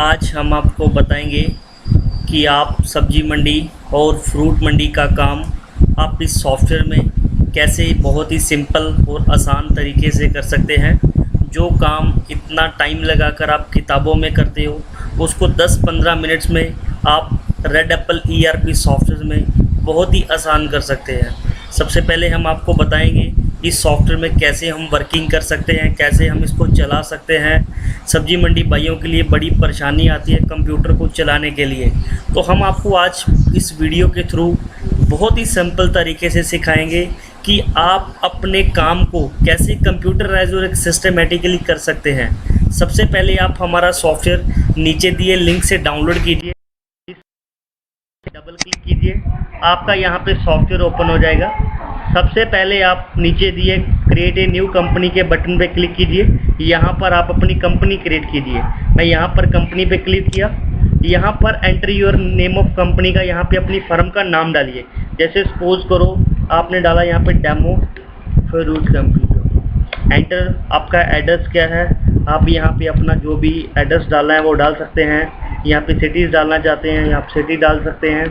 आज हम आपको बताएंगे कि आप सब्जी मंडी और फ्रूट मंडी का काम आप इस सॉफ्टवेयर में कैसे बहुत ही सिंपल और आसान तरीके से कर सकते हैं। जो काम इतना टाइम लगाकर आप किताबों में करते हो उसको 10-15 मिनट्स में आप रेड एप्पल ERP सॉफ्टवेयर में बहुत ही आसान कर सकते हैं। सबसे पहले हम आपको बताएंगे इस सॉफ्टवेयर में कैसे हम वर्किंग कर सकते हैं, कैसे हम इसको चला सकते हैं। सब्जी मंडी भाइयों के लिए बड़ी परेशानी आती है कंप्यूटर को चलाने के लिए, तो हम आपको आज इस वीडियो के थ्रू बहुत ही सिंपल तरीके से सिखाएंगे कि आप अपने काम को कैसे कंप्यूटराइज और सिस्टमेटिकली कर सकते हैं। सबसे पहले आप हमारा सॉफ्टवेयर नीचे दिए लिंक से डाउनलोड कीजिए, डबल क्लिक कीजिए, आपका यहाँ पे सॉफ्टवेयर ओपन हो जाएगा। सबसे पहले आप नीचे दिए क्रिएट ए न्यू कंपनी के बटन पे क्लिक कीजिए। यहाँ पर आप अपनी कंपनी क्रिएट कीजिए। मैं यहाँ पर कंपनी पे क्लिक किया। यहाँ पर enter your name of company का यहाँ पे अपनी फर्म का नाम डालिए। जैसे सपोज करो आपने डाला यहाँ पे डेमो फ्रूट कंपनी। एंटर आपका एड्रेस क्या है, आप यहाँ पे अपना जो भी एड्रेस डालना है वो डाल सकते हैं। यहाँ पे सिटीज़ डालना चाहते हैं आप सिटी डाल सकते हैं।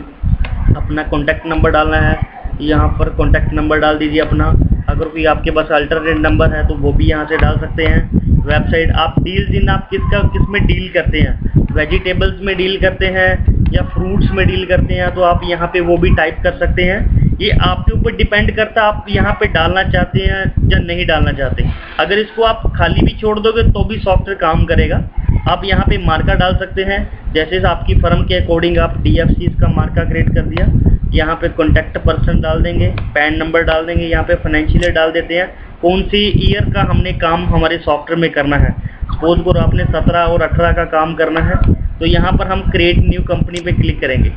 अपना कॉन्टैक्ट नंबर डालना है, यहाँ पर कॉन्टैक्ट नंबर डाल दीजिए अपना। अगर कोई आपके पास अल्टरनेट नंबर है तो वो भी यहाँ से डाल सकते हैं। वेबसाइट आप डील्स इन आप किस में डील करते हैं, वेजिटेबल्स में डील करते हैं या फ्रूट्स में डील करते हैं, तो आप यहाँ पे वो भी टाइप कर सकते हैं। ये आपके ऊपर डिपेंड करता है आप यहाँ पे डालना चाहते हैं या नहीं डालना चाहते। अगर इसको आप खाली भी छोड़ दोगे तो भी सॉफ्टवेयर काम करेगा। आप यहाँ पे मार्का डाल सकते हैं, जैसे आपकी फर्म के अकॉर्डिंग आप DFC का मार्का क्रिएट कर दिया। यहाँ पे कॉन्टैक्ट पर्सन डाल देंगे, पैन नंबर डाल देंगे, यहाँ पे फाइनेंशियल डाल देते हैं कौन सी ईयर का हमने काम हमारे सॉफ्टवेयर में करना है। सपोज करो आपने 17 और 18 का काम करना है, तो यहाँ पर हम क्रिएट न्यू कंपनी पे क्लिक करेंगे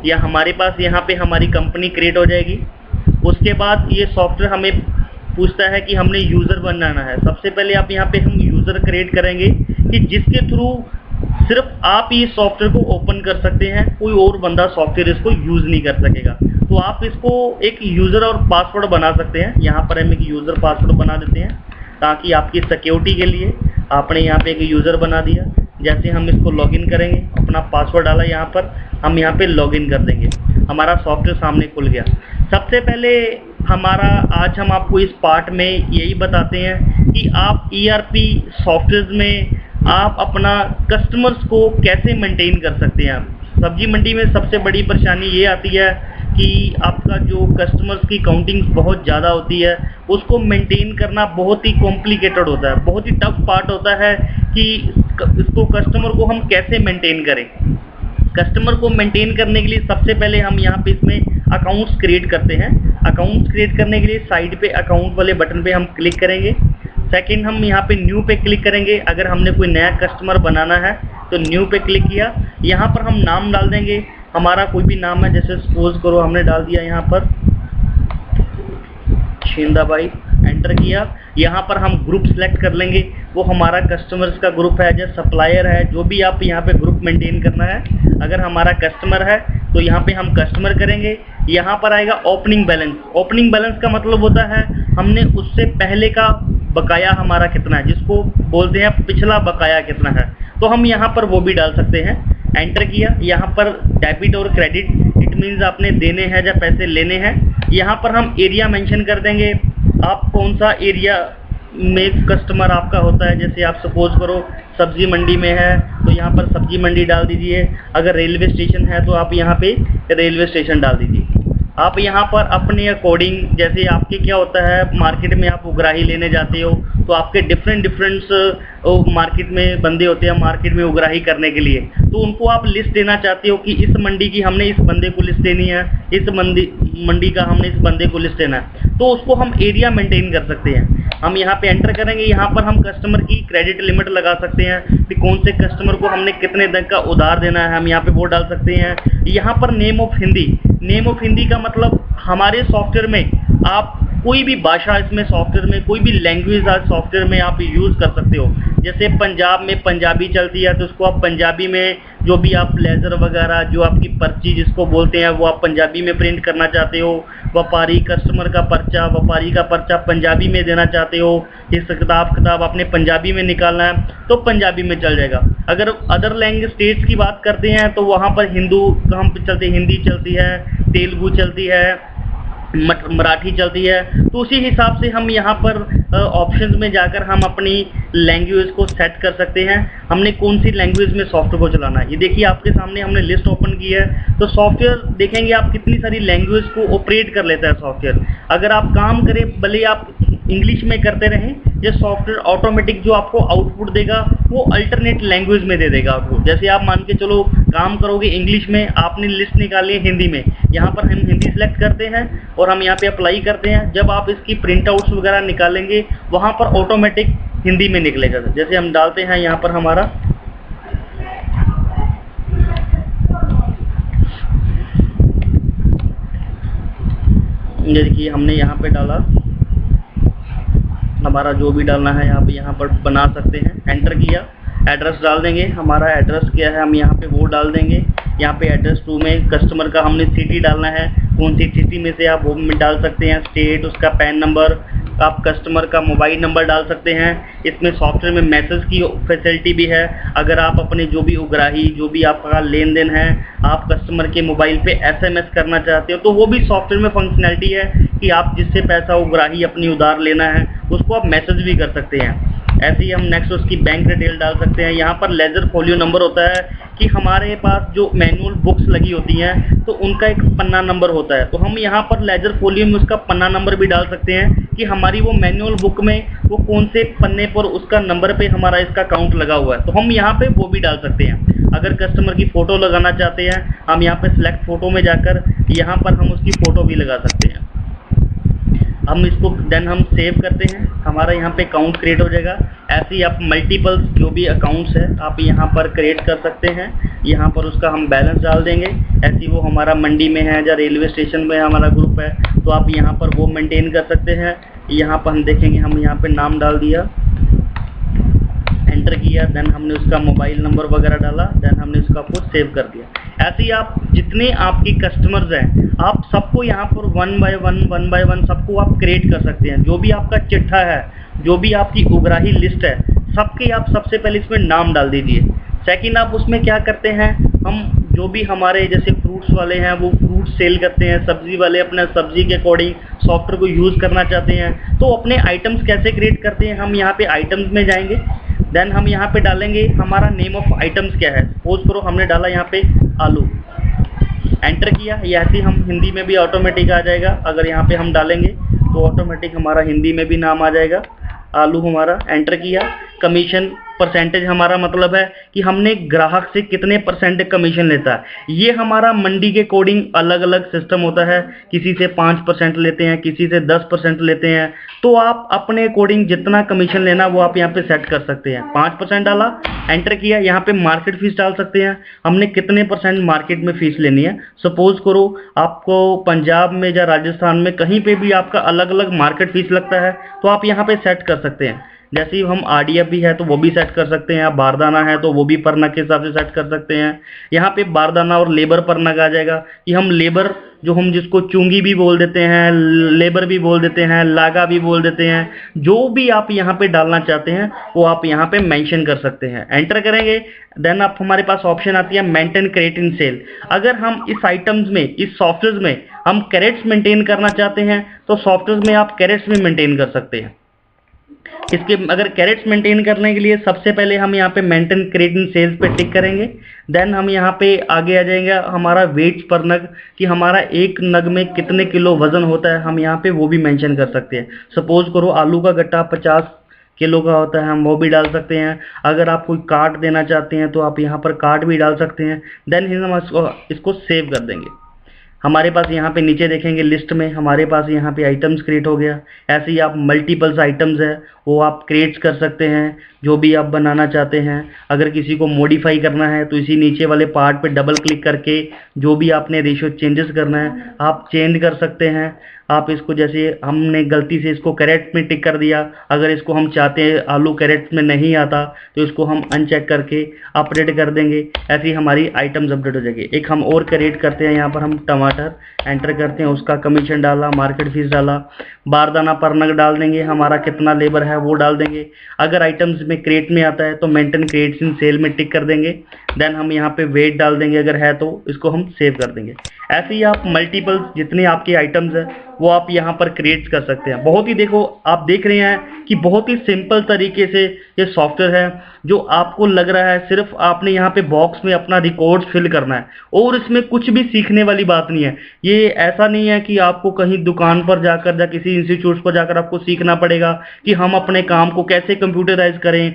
या हमारे पास यहाँ पे हमारी कंपनी क्रिएट हो जाएगी। उसके बाद ये सॉफ्टवेयर हमें पूछता है कि हमने यूज़र बनाना है। सबसे पहले आप यहाँ पे हम यूज़र क्रिएट करेंगे कि जिसके थ्रू सिर्फ आप ये सॉफ्टवेयर को ओपन कर सकते हैं, कोई और बंदा सॉफ्टवेयर इसको यूज़ नहीं कर सकेगा। तो आप इसको एक यूज़र और पासवर्ड बना सकते हैं। यहाँ पर हम एक यूज़र पासवर्ड बना देते हैं ताकि आपकी सिक्योरिटी के लिए। आपने यहाँ पे एक यूज़र बना दिया। जैसे हम इसको लॉगिन करेंगे, अपना पासवर्ड डाला, यहाँ पर हम यहाँ पे लॉगिन कर देंगे, हमारा सॉफ्टवेयर सामने खुल गया। सबसे पहले आज हम आपको इस पार्ट में यही बताते हैं कि आप ERP सॉफ्टवेयर में आप अपना कस्टमर्स को कैसे मेंटेन कर सकते हैं। सब्जी मंडी में सबसे बड़ी परेशानी ये आती है कि आपका जो कस्टमर्स की काउंटिंग बहुत ज़्यादा होती है, उसको मेंटेन करना बहुत ही कॉम्प्लिकेटेड होता है, बहुत ही टफ पार्ट होता है कि इसको कस्टमर को हम कैसे मेंटेन करें। कस्टमर को मेंटेन करने के लिए सबसे पहले हम यहाँ पे इसमें अकाउंट्स क्रिएट करते हैं। अकाउंट्स क्रिएट करने के लिए साइड पे अकाउंट वाले बटन पे हम क्लिक करेंगे। सेकंड हम यहाँ पे न्यू पे क्लिक करेंगे। अगर हमने कोई नया कस्टमर बनाना है तो न्यू पे क्लिक किया। यहाँ पर हम नाम डाल देंगे, हमारा कोई भी नाम है, जैसे सपोज करो हमने डाल दिया यहाँ पर शिंदा भाई। एंटर किया। यहाँ पर हम ग्रुप सेलेक्ट कर लेंगे, वो हमारा कस्टमर्स का ग्रुप है या सप्लायर है, जो भी आप यहाँ पे ग्रुप मेंटेन करना है। अगर हमारा कस्टमर है तो यहाँ पे हम कस्टमर करेंगे। यहाँ पर आएगा ओपनिंग बैलेंस। ओपनिंग बैलेंस का मतलब होता है हमने उससे पहले का बकाया हमारा कितना है, जिसको बोलते हैं पिछला बकाया कितना है, तो हम यहाँ पर वो भी डाल सकते हैं। एंटर किया। यहाँ पर डेबिट और क्रेडिट, इट मीन्स आपने देने हैं या पैसे लेने हैं। यहाँ पर हम एरिया मेंशन कर देंगे, आप कौन सा एरिया में कस्टमर आपका होता है। जैसे आप सपोज करो सब्जी मंडी में है तो यहाँ पर सब्जी मंडी डाल दीजिए। अगर रेलवे स्टेशन है तो आप यहाँ पे रेलवे स्टेशन डाल दीजिए। आप यहाँ पर अपने अकॉर्डिंग, जैसे आपके क्या होता है मार्केट में आप उगराही लेने जाते हो तो आपके डिफरेंट मार्केट में बंदे होते हैं मार्केट में उगराही करने के लिए, तो उनको आप लिस्ट देना चाहते हो कि इस मंडी की हमने इस बंदे को लिस्ट देनी है, इस मंडी का हमने इस बंदे को लिस्ट देना है, तो उसको हम एरिया मेंटेन कर सकते हैं। हम यहाँ पे एंटर करेंगे। यहाँ पर हम कस्टमर की क्रेडिट लिमिट लगा सकते हैं कि कौन से कस्टमर को हमने कितने दिन का उधार देना है, हम यहाँ पे वो डाल सकते हैं। यहाँ पर name of Hindi, name of Hindi का मतलब हमारे सॉफ्टवेयर में आप कोई भी भाषा इसमें सॉफ्टवेयर में कोई भी लैंग्वेज आज सॉफ्टवेयर में आप यूज़ कर सकते हो। जैसे पंजाब में पंजाबी चलती है तो उसको आप पंजाबी में, जो भी आप लेज़र वगैरह जो आपकी पर्ची जिसको बोलते हैं वो आप पंजाबी में प्रिंट करना चाहते हो व्यापारी कस्टमर का पर्चा, व्यापारी का पर्चा पंजाबी में देना चाहते हो, इस किताब आपने पंजाबी में निकालना है तो पंजाबी में चल जाएगा। अगर अदर लैंग्वेज स्टेट्स की बात करते हैं तो वहाँ पर हिंदी चलती है, तेलुगु चलती है, मराठी चलती है। तो उसी हिसाब से हम यहाँ पर ऑप्शंस में जाकर हम अपनी लैंग्वेज को सेट कर सकते हैं, हमने कौन सी लैंग्वेज में सॉफ्टवेयर को चलाना है। ये देखिए आपके सामने हमने लिस्ट ओपन की है, तो सॉफ्टवेयर देखेंगे आप कितनी सारी लैंग्वेज को ऑपरेट कर लेता है सॉफ्टवेयर। अगर आप काम करें भले आप इंग्लिश में करते रहें, ये सॉफ्टवेयर ऑटोमेटिक जो आपको आउटपुट देगा वो अल्टरनेट लैंग्वेज में दे देगा आपको। जैसे आप मान के चलो काम करोगे इंग्लिश में, आपने लिस्ट निकाली है हिंदी में, यहाँ पर हम हिंदी सेलेक्ट करते हैं और हम यहाँ पे अप्लाई करते हैं। जब आप इसकी प्रिंट आउट्स वगैरह निकालेंगे वहाँ पर ऑटोमेटिक हिंदी में निकलेगा। जैसे हम डालते हैं यहाँ पर हमारा ये देखिए हमने यहाँ पे डाला, हमारा जो भी डालना है आप यहाँ पर बना सकते हैं। एंटर किया, एड्रेस डाल देंगे, हमारा एड्रेस क्या है हम यहाँ पे वो डाल देंगे। यहाँ पे एड्रेस 2 में कस्टमर का हमने सिटी डालना है, कौन सी सिटी में से आप वो में डाल सकते हैं, स्टेट, उसका पैन नंबर, आप कस्टमर का मोबाइल नंबर डाल सकते हैं। इसमें सॉफ्टवेयर में मैसेज की फैसिलिटी भी है। अगर आप अपने जो भी उग्राही जो भी आपका लेन देन है आप कस्टमर के मोबाइल पे SMS करना चाहते हो तो वो भी सॉफ्टवेयर में फंक्शनैलिटी है कि आप जिससे पैसा उग्राही अपनी उधार लेना है उसको आप मैसेज भी कर सकते हैं। ऐसे ही हम नेक्स्ट उसकी बैंक डिटेल डाल सकते हैं। यहाँ पर लेजर फोलियो नंबर होता है कि हमारे पास जो मैनुअल बुक्स लगी होती हैं तो उनका एक पन्ना नंबर होता है, तो हम यहाँ पर लेजर फोलियो में उसका पन्ना नंबर भी डाल सकते हैं कि हमारी वो मैनुअल बुक में वो कौन से पन्ने पर उसका नंबर पे हमारा इसका अकाउंट लगा हुआ है, तो हम यहाँ पे वो भी डाल सकते हैं। अगर कस्टमर की फ़ोटो लगाना चाहते हैं हम यहाँ पे सिलेक्ट फ़ोटो में जाकर यहाँ पर हम उसकी फ़ोटो भी लगा सकते हैं। हम इसको देन हम सेव करते हैं, हमारा यहाँ पे अकाउंट क्रिएट हो जाएगा। ऐसे ही आप मल्टीपल जो भी अकाउंट्स है आप यहाँ पर क्रिएट कर सकते हैं। यहाँ पर उसका हम बैलेंस डाल देंगे। ऐसे ही वो हमारा मंडी में है या रेलवे स्टेशन में हमारा ग्रुप है तो आप यहाँ पर वो मेंटेन कर सकते हैं। यहाँ पर हम देखेंगे, हम यहाँ पे नाम डाल दिया, एंटर किया, देन हमने उसका मोबाइल नंबर वगैरह डाला, देन हमने उसका को सेव कर दिया। ऐसे ही आप जितने आपकी कस्टमर्स हैं आप सबको यहाँ पर वन बाय वन सबको आप क्रिएट कर सकते हैं। जो भी आपका चिट्ठा है, जो भी आपकी उग्राही लिस्ट है, सबके आप सबसे पहले इसमें नाम डाल दीजिए। सेकंड आप उसमें क्या करते हैं, हम जो भी हमारे जैसे फ्रूट्स वाले हैं वो फ्रूट सेल करते हैं, सब्जी वाले अपने सब्जी के अकॉर्डिंग सॉफ्टवेयर को यूज़ करना चाहते हैं तो अपने आइटम्स कैसे क्रिएट करते हैं। हम यहाँ पे आइटम्स में जाएंगे, देन हम यहाँ पे डालेंगे हमारा नेम ऑफ आइटम्स क्या है। सपोज करो हमने डाला यहाँ पे आलू, एंटर किया, ये ऐसे हम हिंदी में भी ऑटोमेटिक आ जाएगा। अगर यहाँ पे हम डालेंगे तो ऑटोमेटिक हमारा हिंदी में भी नाम आ जाएगा आलू हमारा। एंटर किया, कमीशन परसेंटेज हमारा मतलब है कि हमने ग्राहक से कितने % कमीशन लेता है। ये हमारा मंडी के अकॉर्डिंग अलग अलग सिस्टम होता है, किसी से 5% लेते हैं, किसी से 10% लेते हैं। तो आप अपने अकॉर्डिंग जितना कमीशन लेना वो आप यहाँ पे सेट कर सकते हैं। 5% डाला, एंटर किया, यहाँ पे मार्केट फीस डाल सकते हैं, हमने कितने % मार्केट में फीस लेनी है। सपोज करो आपको पंजाब में या राजस्थान में कहीं पे भी आपका अलग अलग मार्केट फीस लगता है तो आप यहाँ पे सेट कर सकते हैं। जैसे ही हम RDF भी है तो वो भी सेट कर सकते हैं, बारदाना है तो वो भी पर नग के हिसाब से सेट कर सकते हैं। यहाँ पे बारदाना और लेबर पर नग आ जाएगा कि हम लेबर जो हम जिसको चुंगी भी बोल देते हैं, लेबर भी बोल देते हैं, लागा भी बोल देते हैं, जो भी आप यहाँ पे डालना चाहते हैं वो आप यहाँ पे मेंशन कर सकते हैं। एंटर करेंगे, देन आप हमारे पास ऑप्शन आती है मेंटेन क्रेडिट इन सेल। अगर हम इस आइटम्स में, इस सॉफ्टवेयर में हम कैरेट्स मेंटेन करना चाहते हैं तो सॉफ्टवेयर में आप कैरेट्स में मेंटेन कर सकते हैं। इसके अगर कैरेट्स मेंटेन करने के लिए सबसे पहले हम यहाँ पे मेंटेन क्रेडिट इन सेल्स पे टिक करेंगे। देन हम यहाँ पे आगे आ जाएंगे हमारा वेट्स पर नग कि हमारा एक नग में कितने किलो वजन होता है, हम यहाँ पे वो भी मेंशन कर सकते हैं। सपोज करो आलू का गट्टा 50 किलो का होता है, हम वो भी डाल सकते हैं। अगर आप कोई कार्ड देना चाहते हैं तो आप यहाँ पर कार्ड भी डाल सकते हैं। देन हम इसको सेव कर देंगे। हमारे पास यहाँ पे नीचे देखेंगे लिस्ट में हमारे पास यहाँ पे आइटम्स क्रिएट हो गया। ऐसे ही आप मल्टीपल्स आइटम्स है वो आप क्रिएट कर सकते हैं, जो भी आप बनाना चाहते हैं। अगर किसी को मॉडिफाई करना है तो इसी नीचे वाले पार्ट पे डबल क्लिक करके जो भी आपने रेशियो चेंजेस करना है आप चेंज कर सकते हैं। आप इसको जैसे हमने गलती से इसको कैरेट में टिक कर दिया, अगर इसको हम चाहते हैं आलू कैरेट में नहीं आता तो इसको हम अनचेक करके अपडेट कर देंगे। ऐसे ही हमारी आइटम्स अपडेट हो जाएगी। एक हम और क्रिएट करते हैं, यहाँ पर हम टमाटर टमाटर एंटर करते हैं, उसका कमीशन डाला, मार्केट फीस डाला, बारदाना पर नग डाल देंगे, हमारा कितना लेबर है वो डाल देंगे। अगर आइटम्स में क्रेट में आता है तो मेंटेन क्रेट्स इन सेल में टिक कर देंगे। देन हम यहाँ पे वेट डाल देंगे, अगर है तो इसको हम सेव कर देंगे। ऐसे ही आप मल्टीपल जितने आपके आइटम्स है वो आप यहाँ पर क्रिएट कर सकते हैं। बहुत ही देखो आप देख रहे हैं कि बहुत ही सिंपल तरीके से ये सॉफ्टवेयर है, जो आपको लग रहा है सिर्फ आपने यहाँ पे बॉक्स में अपना रिकॉर्ड फिल करना है और इसमें कुछ भी सीखने वाली बात नहीं है। ये ऐसा नहीं है कि आपको कहीं दुकान पर जाकर या किसी इंस्टीट्यूट पर जाकर आपको सीखना पड़ेगा कि हम अपने काम को कैसे कंप्यूटराइज करें।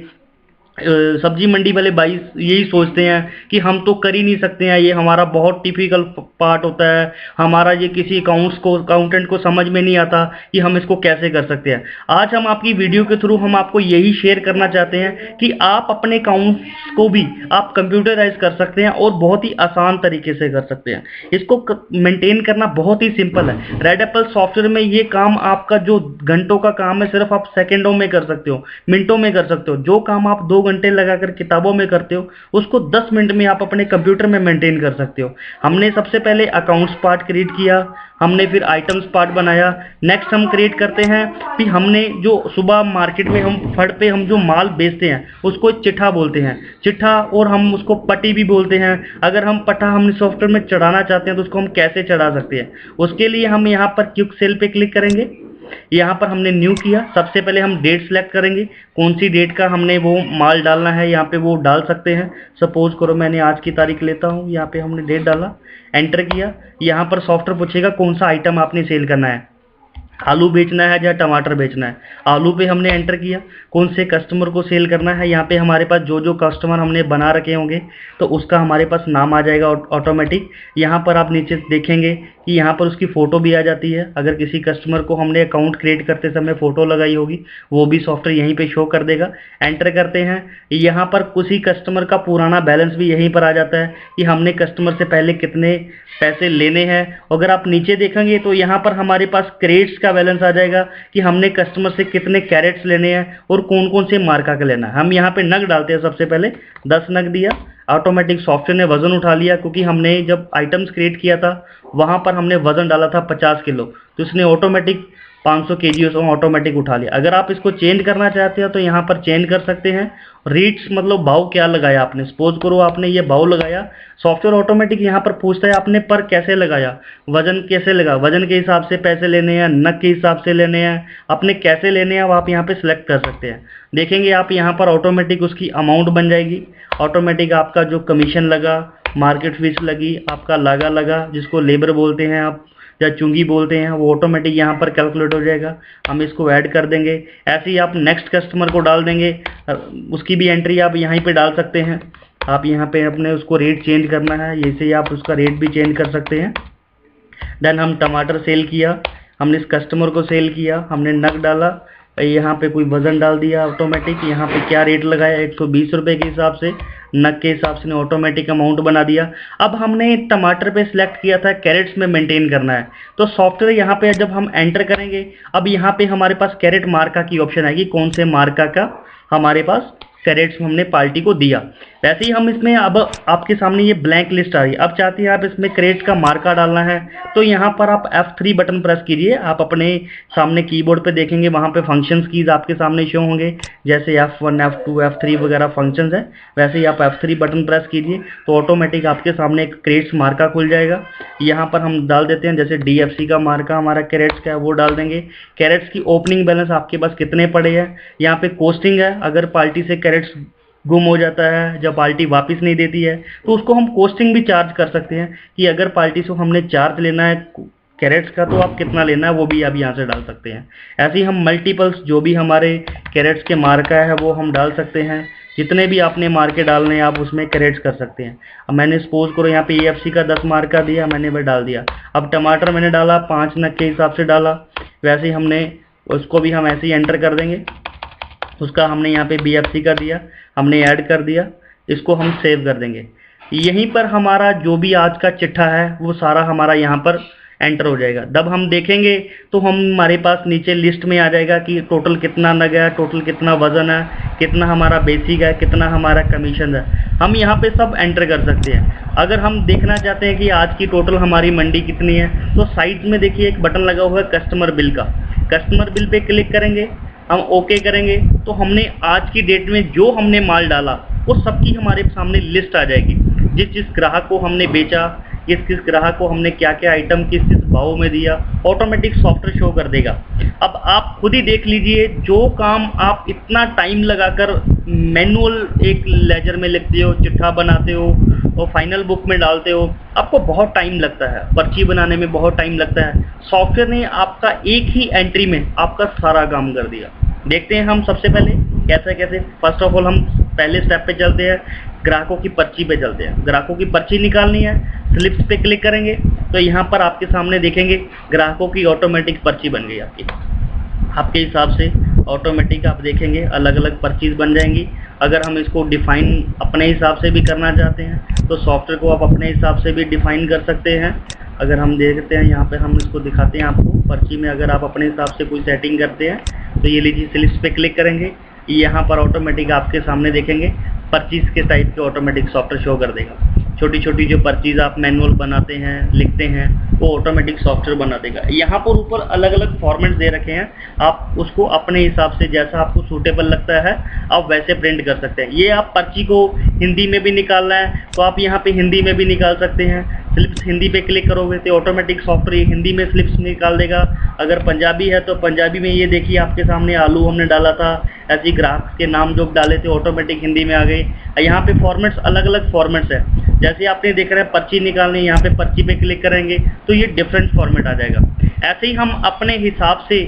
सब्जी मंडी वाले भाई यही सोचते हैं कि हम तो कर ही नहीं सकते हैं, ये हमारा बहुत टिपिकल पार्ट होता है, हमारा ये किसी अकाउंटेंट को समझ में नहीं आता कि हम इसको कैसे कर सकते हैं। आज हम आपकी वीडियो के थ्रू हम आपको यही शेयर करना चाहते हैं कि आप अपने अकाउंट्स को भी आप कंप्यूटराइज कर सकते हैं और बहुत ही आसान तरीके से कर सकते हैं। इसको मेंटेन करना बहुत ही सिंपल है। रेड एप्पल सॉफ्टवेयर में ये काम आपका जो घंटों का काम है सिर्फ आप सेकेंडों में कर सकते हो, मिनटों में कर सकते हो। जो काम आप 2 घंटे लगाकर किताबों में करते हो उसको 10 मिनट में आप अपने कंप्यूटर में मेंटेन कर सकते हो। हमने सबसे पहले अकाउंट्स पार्ट क्रिएट किया, हमने फिर आइटम्स पार्ट बनाया। नेक्स्ट हम क्रिएट करते हैं कि हमने जो सुबह मार्केट में हम फड़ पे हम जो माल बेचते हैं उसको चिट्ठा बोलते हैं, चिट्ठा, और हम उसको पट्टी भी बोलते हैं। अगर हम पट्टा हमने सॉफ्टवेयर में चढ़ाना चाहते हैं तो उसको हम कैसे चढ़ा सकते हैं, उसके लिए हम यहाँ पर क्विक सेल पे क्लिक करेंगे। यहाँ पर हमने न्यू किया, सबसे पहले हम डेट सेलेक्ट करेंगे, कौन सी डेट का हमने वो माल डालना है यहाँ पे वो डाल सकते हैं। सपोज करो मैंने आज की तारीख लेता हूँ, यहाँ पे हमने डेट डाला, एंटर किया। यहाँ पर सॉफ्टवेयर पूछेगा कौन सा आइटम आपने सेल करना है, आलू बेचना है या टमाटर बेचना है। आलू पे हमने एंटर किया, कौन से कस्टमर को सेल करना है। यहाँ पे हमारे पास जो जो कस्टमर हमने बना रखे होंगे तो उसका हमारे पास नाम आ जाएगा ऑटोमेटिक। यहाँ पर आप नीचे देखेंगे कि यहाँ पर उसकी फ़ोटो भी आ जाती है। अगर किसी कस्टमर को हमने अकाउंट क्रिएट करते समय फ़ोटो लगाई होगी वो भी सॉफ्टवेयर यहीं पे शो कर देगा। एंटर करते हैं, यहाँ पर किसी कस्टमर का पुराना बैलेंस भी यहीं पर आ जाता है कि हमने कस्टमर से पहले कितने पैसे लेने हैं। अगर आप नीचे देखेंगे तो यहाँ पर हमारे पास क्रेट्स का बैलेंस आ जाएगा कि हमने कस्टमर से कितने कैरेट्स लेने हैं और कौन कौन से मार्का का लेना है। हम यहाँ पे नग डालते हैं, सबसे पहले 10 नग दिया, ऑटोमेटिक सॉफ्टवेयर ने वजन उठा लिया, क्योंकि हमने जब आइटम्स क्रिएट किया था वहाँ पर हमने वजन डाला था 50 किलो, तो इसने ऑटोमेटिक 500 kg उसको ऑटोमेटिक उठा लिया। अगर आप इसको चेंज करना चाहते हो तो यहाँ पर चेंज कर सकते हैं। रेट्स मतलब भाव क्या लगाया आपने, सपोज करो आपने ये भाव लगाया, सॉफ्टवेयर ऑटोमेटिक यहाँ पर पूछता है आपने पर कैसे लगाया, वजन कैसे लगा, वजन के हिसाब से पैसे लेने हैं, नग के हिसाब से लेने हैं, अपने कैसे लेने हैं वो आप यहाँ पे सिलेक्ट कर सकते हैं। देखेंगे आप यहाँ पर ऑटोमेटिक उसकी अमाउंट बन जाएगी, ऑटोमेटिक आपका जो कमीशन लगा, मार्केट फीस लगी, आपका लागा लगा, जिसको लेबर बोलते हैं आप या चुंगी बोलते हैं, वो ऑटोमेटिक यहाँ पर कैलकुलेट हो जाएगा। हम इसको ऐड कर देंगे। ऐसे ही आप नेक्स्ट कस्टमर को डाल देंगे, उसकी भी एंट्री आप यहीं पे डाल सकते हैं। आप यहाँ पे अपने उसको रेट चेंज करना है, जैसे ही आप उसका रेट भी चेंज कर सकते हैं। देन हम टमाटर सेल किया, हमने इस कस्टमर को सेल किया, हमने नग डाला, यहाँ पे कोई वजन डाल दिया ऑटोमेटिक, यहाँ पे क्या रेट लगाया 120 रुपये के हिसाब से, नग के हिसाब से ऑटोमेटिक अमाउंट बना दिया। अब हमने टमाटर पे सिलेक्ट किया था कैरेट्स में मेंटेन करना है, तो सॉफ्टवेयर यहाँ पे जब हम एंटर करेंगे अब यहाँ पे हमारे पास कैरेट मार्का की ऑप्शन आएगी, कौन से मार्का का हमारे पास कैरेट्स हमने पार्टी को दिया। वैसे ही हम इसमें अब आपके सामने ये ब्लैंक लिस्ट आ रही है। अब चाहते हैं आप इसमें कैरेट्स का मार्का डालना है तो यहाँ पर आप F3 बटन प्रेस कीजिए। आप अपने सामने कीबोर्ड पे देखेंगे वहाँ पे फंक्शंस कीज आपके सामने शो होंगे, जैसे F1 F2 F3 वगैरह फंक्शंस है, वैसे ही आप F3 बटन प्रेस कीजिए तो ऑटोमेटिक आपके सामने एक कैरेट्स मार्का खुल जाएगा। यहाँ पर हम डाल देते हैं, जैसे DFC का मार्का हमारा कैरेट्स का है वो डाल देंगे। कैरेट्स की ओपनिंग बैलेंस आपके पास कितने पड़े हैं, यहाँ पे कोस्टिंग है, अगर पार्टी से कैरेट्स गुम हो जाता है, जब पार्टी वापस नहीं देती है तो उसको हम कोस्टिंग भी चार्ज कर सकते हैं कि अगर पार्टी से हमने चार्ज लेना है कैरेट्स का तो आप कितना लेना है वो भी आप यहाँ से डाल सकते हैं। ऐसे ही हम मल्टीपल्स जो भी हमारे कैरेट्स के मार्का है वो हम डाल सकते हैं, जितने भी आपने मार्के डालने हैं आप उसमें कैरेट्स कर सकते हैं। अब मैंने सपोज करो यहाँ पे AFC का 10 मार्का दिया, मैंने वह डाल दिया। अब टमाटर मैंने डाला 5 नग के हिसाब से डाला, वैसे ही हमने उसको भी हम ऐसे ही एंटर कर देंगे। उसका हमने यहाँ पे BFC का दिया, हमने ऐड कर दिया, इसको हम सेव कर देंगे। यहीं पर हमारा जो भी आज का चिट्ठा है वो सारा हमारा यहाँ पर एंटर हो जाएगा। जब हम देखेंगे तो हमारे पास नीचे लिस्ट में आ जाएगा कि टोटल कितना नग है, टोटल कितना वजन है, कितना हमारा बेसिक है, कितना हमारा कमीशन है। हम यहाँ पे सब एंटर कर सकते हैं। अगर हम देखना चाहते हैं कि आज की टोटल हमारी मंडी कितनी है, तो साइड में देखिए एक बटन लगा हुआ है कस्टमर बिल का। कस्टमर बिल पे क्लिक करेंगे, हम ओके करेंगे, तो हमने आज की डेट में जो हमने माल डाला वो सबकी हमारे सामने लिस्ट आ जाएगी। जिस जिस ग्राहक को हमने बेचा, किस किस ग्राहक को हमने क्या क्या आइटम किस किस भाव में दिया, ऑटोमेटिक सॉफ्टवेयर शो कर देगा। अब आप खुद ही देख लीजिए, जो काम आप इतना टाइम लगाकर मैनुअल एक लेजर में लिखते हो, चिट्ठा बनाते हो और फाइनल बुक में डालते हो, आपको बहुत टाइम लगता है, पर्ची बनाने में बहुत टाइम लगता है। सॉफ्टवेयर ने आपका एक ही एंट्री में आपका सारा काम कर दिया। देखते हैं हम सबसे पहले कैसे फर्स्ट ऑफ ऑल हम पहले स्टेप पे चलते हैं, ग्राहकों की पर्ची पे चलते हैं। ग्राहकों की पर्ची निकालनी है, स्लिप्स पे क्लिक करेंगे तो यहाँ पर आपके सामने देखेंगे ग्राहकों की ऑटोमेटिक पर्ची बन गई आपके हिसाब से ऑटोमेटिक आप देखेंगे अलग अलग पर्चीज बन जाएंगी। अगर हम इसको डिफ़ाइन अपने हिसाब से भी करना चाहते हैं तो सॉफ्टवेयर को आप अपने हिसाब से भी डिफ़ाइन कर सकते हैं। अगर हम देखते हैं यहाँ पे हम इसको दिखाते हैं आपको पर्ची में, अगर आप अपने हिसाब से कोई सेटिंग करते हैं तो ये लीजिए स्लिप्स पे क्लिक करेंगे, यहाँ पर ऑटोमेटिक आपके सामने देखेंगे पर्चीज़ के टाइप के ऑटोमेटिक सॉफ्टवेयर शो कर देगा। छोटी छोटी जो पर्चीज़ आप मैनुअल बनाते हैं, लिखते हैं, वो ऑटोमेटिक सॉफ्टवेयर बना देगा। यहाँ पर ऊपर अलग अलग फॉर्मेट्स दे रखे हैं, आप उसको अपने हिसाब से जैसा आपको सूटेबल लगता है आप वैसे प्रिंट कर सकते हैं। ये आप पर्ची को हिंदी में भी निकालना है तो आप यहाँ पे हिंदी में भी निकाल सकते हैं। स्लिप्स हिंदी पे क्लिक करोगे तो ऑटोमेटिक सॉफ्टवेयर हिंदी में स्लिप्स निकाल देगा। अगर पंजाबी है तो पंजाबी में, ये देखिए आपके सामने आलू हमने डाला था, ऐसे ही ग्राहक के नाम जो डाले थे ऑटोमेटिक हिंदी में आ गए। यहाँ पे फॉर्मेट्स अलग अलग फॉर्मेट्स है, जैसे आपने देख रहे हैं पर्ची निकालनी, यहाँ पे पर्ची पे क्लिक करेंगे तो ये डिफरेंट फॉर्मेट आ जाएगा। ऐसे ही हम अपने हिसाब से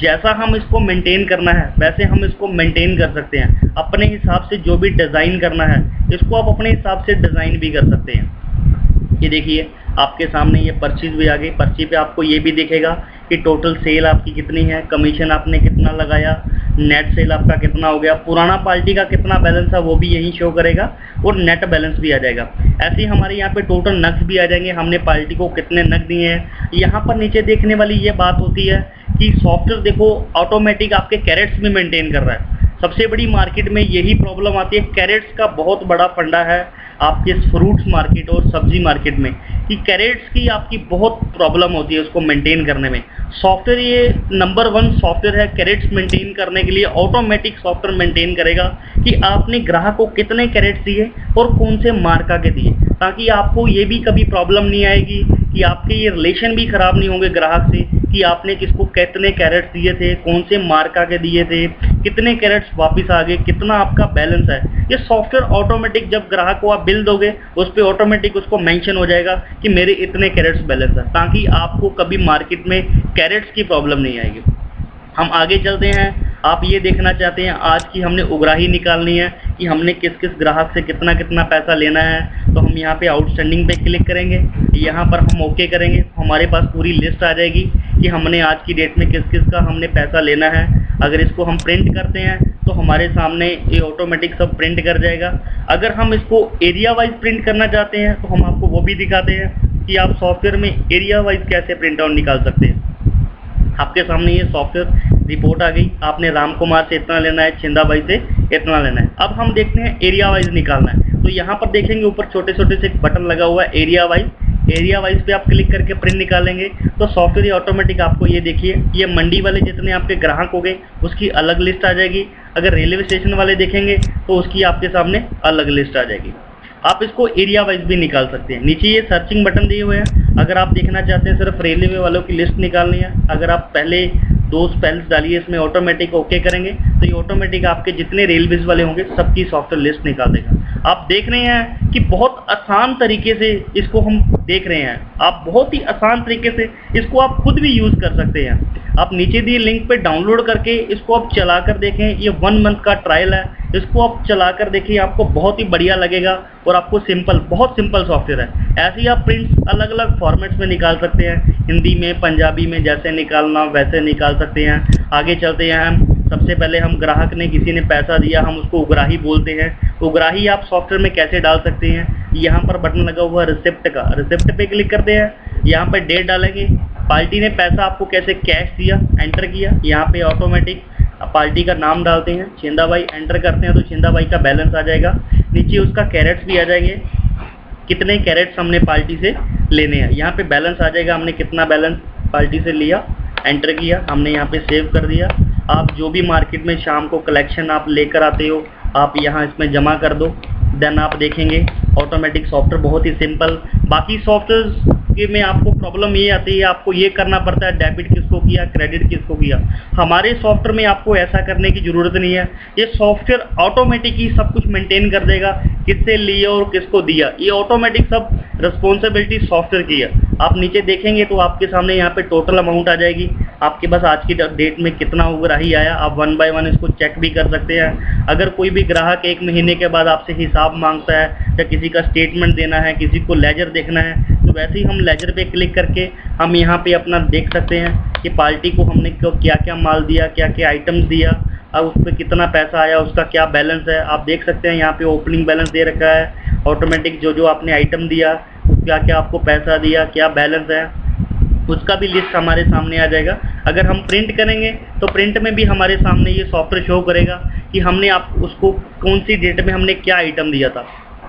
जैसा हम इसको मेंटेन करना है वैसे हम इसको मेंटेन कर सकते हैं। अपने हिसाब से जो भी डिज़ाइन करना है इसको आप अपने हिसाब से डिज़ाइन भी कर सकते हैं। ये देखिए आपके सामने ये पर्चीज भी आ गई। पर्ची पे आपको ये भी दिखेगा कि टोटल सेल आपकी कितनी है, कमीशन आपने कितना लगाया, नेट सेल आपका कितना हो गया, पुराना पार्टी का कितना बैलेंस है वो भी यहीं शो करेगा और नेट बैलेंस भी आ जाएगा। ऐसे ही हमारे यहाँ पे टोटल नग्स भी आ जाएंगे, हमने पार्टी को कितने नग दिए हैं। यहाँ पर नीचे देखने वाली ये बात होती है कि सॉफ्टवेयर देखो ऑटोमेटिक आपके कैरेट्स में मेंटेन कर रहा है। सबसे बड़ी मार्केट में यही प्रॉब्लम आती है, कैरेट्स का बहुत बड़ा फंडा है आपके फ्रूट्स मार्केट और सब्जी मार्केट में कि कैरेट्स की आपकी बहुत प्रॉब्लम होती है उसको मेंटेन करने में। सॉफ्टवेयर ये नंबर 1 सॉफ्टवेयर है कैरेट्स मेंटेन करने के लिए। ऑटोमेटिक सॉफ्टवेयर मेंटेन करेगा कि आपने ग्राहक को कितने कैरेट्स दिए और कौन से मार्का के दिए, ताकि आपको ये भी कभी प्रॉब्लम नहीं आएगी कि आपके ये रिलेशन भी ख़राब नहीं होंगे ग्राहक से कि आपने किसको कितने कैरेट्स दिए थे, कौन से मार्का के दिए थे, कितने कैरेट्स वापस आ गए, कितना आपका बैलेंस है। ये सॉफ्टवेयर ऑटोमेटिक जब ग्राहक को आप बिल दोगे उस पर ऑटोमेटिक उसको मेंशन हो जाएगा कि मेरे इतने कैरेट्स बैलेंस है, ताकि आपको कभी मार्केट में कैरेट्स की प्रॉब्लम नहीं आएगी। हम आगे चलते हैं। आप ये देखना चाहते हैं आज की हमने उग्राही निकालनी है कि हमने किस किस ग्राहक से कितना कितना पैसा लेना है, तो हम यहाँ पे आउटस्टैंडिंग पे क्लिक करेंगे, यहाँ पर हम ओके करेंगे, हमारे पास पूरी लिस्ट आ जाएगी कि हमने आज की डेट में किस किस का हमने पैसा लेना है। अगर इसको हम प्रिंट करते हैं तो हमारे सामने ये ऑटोमेटिक सब प्रिंट कर जाएगा। अगर हम इसको एरिया वाइज प्रिंट करना चाहते हैं तो हम आपको वो भी दिखाते हैं कि आप सॉफ्टवेयर में एरिया वाइज कैसे प्रिंट आउट निकाल सकते हैं। आपके सामने ये सॉफ्टवेयर रिपोर्ट आ गई, आपने राम कुमार से इतना लेना है, छिंदा भाई से इतना लेना है। अब हम देखते हैं एरिया वाइज निकालना है, तो यहाँ पर देखेंगे ऊपर छोटे छोटे से एक बटन लगा हुआ है एरिया वाइज। एरिया वाइज पे आप क्लिक करके प्रिंट निकालेंगे तो सॉफ्टवेयर ऑटोमेटिक आपको ये देखिए ये मंडी वाले जितने आपके ग्राहक हो गए उसकी अलग लिस्ट आ जाएगी। अगर रेलवे स्टेशन वाले देखेंगे तो उसकी आपके सामने अलग लिस्ट आ जाएगी। आप इसको एरिया वाइज भी निकाल सकते हैं। नीचे ये सर्चिंग बटन दिए हुए हैं, अगर आप देखना चाहते हैं सिर्फ रेलवे वालों की लिस्ट निकालनी है, अगर आप पहले 2 स्पेल्स डालिए इसमें ऑटोमेटिक ओके करेंगे तो ये ऑटोमेटिक आपके जितने रेलवेज वाले होंगे सबकी सॉफ्टवेयर लिस्ट निकाल देगा। आप देख रहे हैं कि बहुत आसान तरीके से इसको हम देख रहे हैं, आप बहुत ही आसान तरीके से इसको आप खुद भी यूज़ कर सकते हैं। आप नीचे दिए लिंक पे डाउनलोड करके इसको आप चला कर देखें, ये 1 मंथ का ट्रायल है, इसको आप चला कर देखिए, आपको बहुत ही बढ़िया लगेगा और आपको बहुत सिंपल सॉफ्टवेयर है। ऐसे ही आप प्रिंट्स अलग अलग फॉर्मेट्स में निकाल सकते हैं, हिंदी में, पंजाबी में, जैसे निकालना वैसे निकाल सकते हैं। आगे चलते हैं हम। सबसे पहले हम ग्राहक ने किसी ने पैसा दिया, हम उसको उग्राही बोलते हैं। उग्राही आप सॉफ्टवेयर में कैसे डाल सकते हैं, यहाँ पर बटन लगा हुआ है रिसिप्ट का, रिसिप्ट पे क्लिक करते हैं, यहाँ पर डेट डालेंगे, पार्टी ने पैसा आपको कैसे कैश दिया एंटर किया, यहाँ पे ऑटोमेटिक पार्टी का नाम डालते हैं, छिंदा भाई एंटर करते हैं तो छिंदा भाई का बैलेंस आ जाएगा। नीचे उसका कैरेट्स भी आ जाएंगे, कितने कैरेट्स हमने पार्टी से लेने हैं। यहाँ पे बैलेंस आ जाएगा, हमने कितना बैलेंस पार्टी से लिया, एंटर किया, हमने यहाँ पे सेव कर दिया। आप जो भी मार्केट में शाम को कलेक्शन आप लेकर आते हो आप यहाँ इसमें जमा कर दो। देन आप देखेंगे ऑटोमेटिक सॉफ्टवेयर बहुत ही सिंपल। बाकी सॉफ्टवेयर के में आपको प्रॉब्लम ये आती है, आपको ये करना पड़ता है डेबिट किसको किया, क्रेडिट किसको किया। हमारे सॉफ्टवेयर में आपको ऐसा करने की ज़रूरत नहीं है। ये सॉफ्टवेयर ऑटोमेटिक ही सब कुछ मेंटेन कर देगा, किससे लिया और किसको दिया, ये ऑटोमेटिक सब रिस्पॉन्सिबिलिटी सॉफ्टवेयर की है। आप नीचे देखेंगे तो आपके सामने यहाँ पे टोटल अमाउंट आ जाएगी, आपके पास आज की डेट में कितना उग्राही आया। आप 1 बाय 1 इसको चेक भी कर सकते हैं। अगर कोई भी ग्राहक 1 महीने के बाद आपसे हिसाब मांगता है या किसी का स्टेटमेंट देना है, किसी को लेजर देखना है, तो वैसे ही हम लेजर पे क्लिक करके हम यहाँ पे अपना देख सकते हैं कि पार्टी को हमने क्या क्या माल दिया, क्या क्या आइटम्स दिया, अब उस पर कितना पैसा आया, उसका क्या बैलेंस है। आप देख सकते हैं यहाँ पे ओपनिंग बैलेंस दे रखा है, ऑटोमेटिक जो जो आपने आइटम दिया, क्या क्या आपको पैसा दिया, क्या बैलेंस है, उसका भी लिस्ट हमारे सामने आ जाएगा। अगर हम प्रिंट करेंगे तो प्रिंट में भी हमारे सामने ये सॉफ्टवेयर शो करेगा कि हमने आप उसको कौन सी डेट में हमने क्या आइटम दिया था।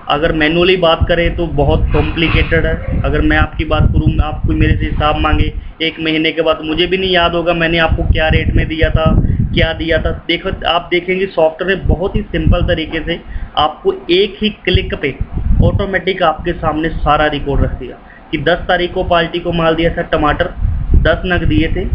अगर मैनुअली बात करें तो बहुत कॉम्प्लिकेटेड है। अगर मैं आपकी बात करूँ, आप कोई मेरे से हिसाब मांगे 1 महीने के बाद, मुझे भी नहीं याद होगा मैंने आपको क्या रेट में दिया था, क्या दिया था। देखो आप देखेंगे सॉफ्टवेयर में बहुत ही सिंपल तरीके से आपको एक ही क्लिक पे ऑटोमेटिक आपके सामने सारा रिकॉर्ड रख दिया कि 10 तारीख को पार्टी को माल दिया था, टमाटर 10 नग दिए थे,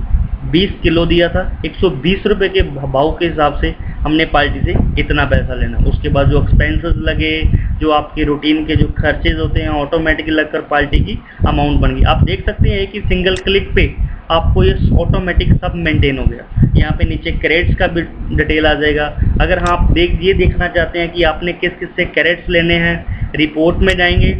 20 किलो दिया था, 120 रुपये के भाव के हिसाब से हमने पार्टी से इतना पैसा लेना। उसके बाद जो एक्सपेंसेस लगे, जो आपके रूटीन के जो खर्चेज होते हैं, ऑटोमेटिकली लगकर पार्टी की अमाउंट बन गई। आप देख सकते हैं कि सिंगल क्लिक पे आपको ये ऑटोमेटिक सब मेंटेन हो गया। यहाँ पे नीचे कैरेट्स का भी डिटेल आ जाएगा। अगर हाँ आप ये देखना चाहते हैं कि आपने किस किस से कैरेट्स लेने हैं, रिपोर्ट में जाएंगे,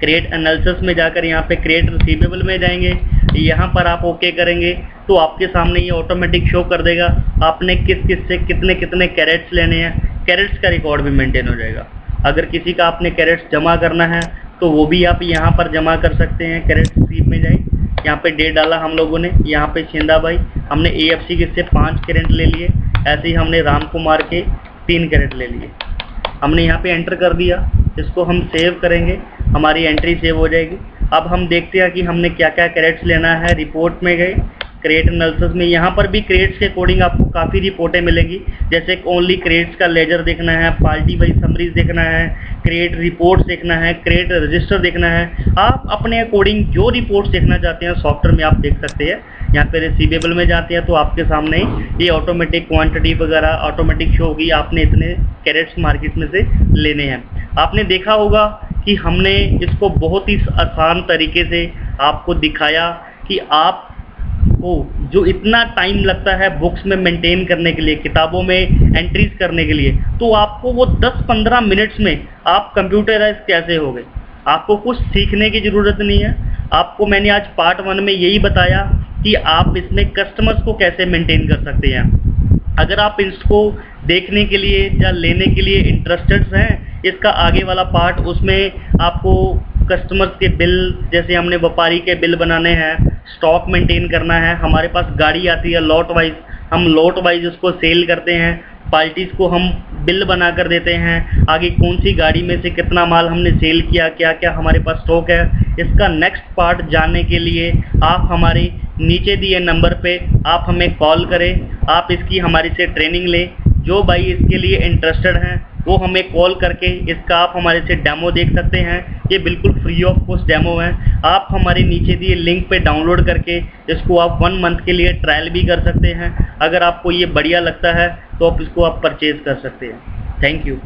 क्रिएट एनालिसिस में जाकर यहाँ पे क्रिएट रिसीवेबल में जाएंगे, यहाँ पर आप ओके करेंगे तो आपके सामने ये ऑटोमेटिक शो कर देगा आपने किस किस से कितने कितने कैरेट्स लेने हैं। कैरेट्स का रिकॉर्ड भी मेंटेन हो जाएगा। अगर किसी का आपने कैरेट्स जमा करना है तो वो भी आप यहाँ पर जमा कर सकते हैं। कैरेट्स रिसीव में जाए, यहाँ पे डेट डाला हम लोगों ने, यहाँ पे शिंदा भाई हमने AFC के से 5 कैरेट ले लिए, ऐसे ही हमने राम कुमार के 3 कैरेट ले लिए। हमने यहाँ पे एंटर कर दिया, इसको हम सेव करेंगे, हमारी एंट्री सेव हो जाएगी। अब हम देखते हैं कि हमने क्या क्या कैरेट्स लेना है। रिपोर्ट में गए, क्रिएट एनालिसिस में, यहाँ पर भी क्रेडिट्स के अकॉर्डिंग आपको काफ़ी रिपोर्टें मिलेंगी। जैसे ओनली क्रेडिट्स का लेजर देखना है, पार्टी वाइज समरीज देखना है, क्रिएट रिपोर्ट्स देखना है, क्रिएट रजिस्टर देखना है। आप अपने अकॉर्डिंग जो रिपोर्ट्स देखना चाहते हैं सॉफ्टवेयर में आप देख सकते हैं। यहाँ पे रिसीवेबल में जाते हैं तो आपके सामने ये ऑटोमेटिक क्वांटिटी वगैरह ऑटोमेटिक शो होगी, आपने इतने कैरेट्स मार्केट में से लेने हैं। आपने देखा होगा कि हमने इसको बहुत ही आसान तरीके से आपको दिखाया कि आप को जो इतना टाइम लगता है बुक्स में मेंटेन करने के लिए, किताबों में एंट्रीज करने के लिए, तो आपको वो 10-15 मिनट्स में आप कंप्यूटराइज कैसे हो गए। आपको कुछ सीखने की ज़रूरत नहीं है। आपको मैंने आज पार्ट 1 में यही बताया कि आप इसमें कस्टमर्स को कैसे मेंटेन कर सकते हैं। अगर आप इसको देखने के लिए या लेने के लिए इंटरेस्टेड हैं, इसका आगे वाला पार्ट उसमें आपको कस्टमर्स के बिल, जैसे हमने व्यापारी के बिल बनाने हैं, स्टॉक मेंटेन करना है। हमारे पास गाड़ी आती है लॉट वाइज, हम लॉट वाइज उसको सेल करते हैं, पार्टीज़ को हम बिल बना कर देते हैं, आगे कौन सी गाड़ी में से कितना माल हमने सेल किया, क्या क्या हमारे पास स्टॉक है। इसका नेक्स्ट पार्ट जानने के लिए आप हमारे नीचे दिए नंबर पे आप हमें कॉल करें, आप इसकी हमारी से ट्रेनिंग लें। जो भाई इसके लिए इंटरेस्टेड हैं वो हमें कॉल करके इसका आप हमारे से डेमो देख सकते हैं। ये बिल्कुल फ्री ऑफ कॉस्ट डेमो है। आप हमारे नीचे दिए लिंक पे डाउनलोड करके इसको आप 1 मंथ के लिए ट्रायल भी कर सकते हैं। अगर आपको ये बढ़िया लगता है तो आप इसको आप परचेज़ कर सकते हैं। Thank you.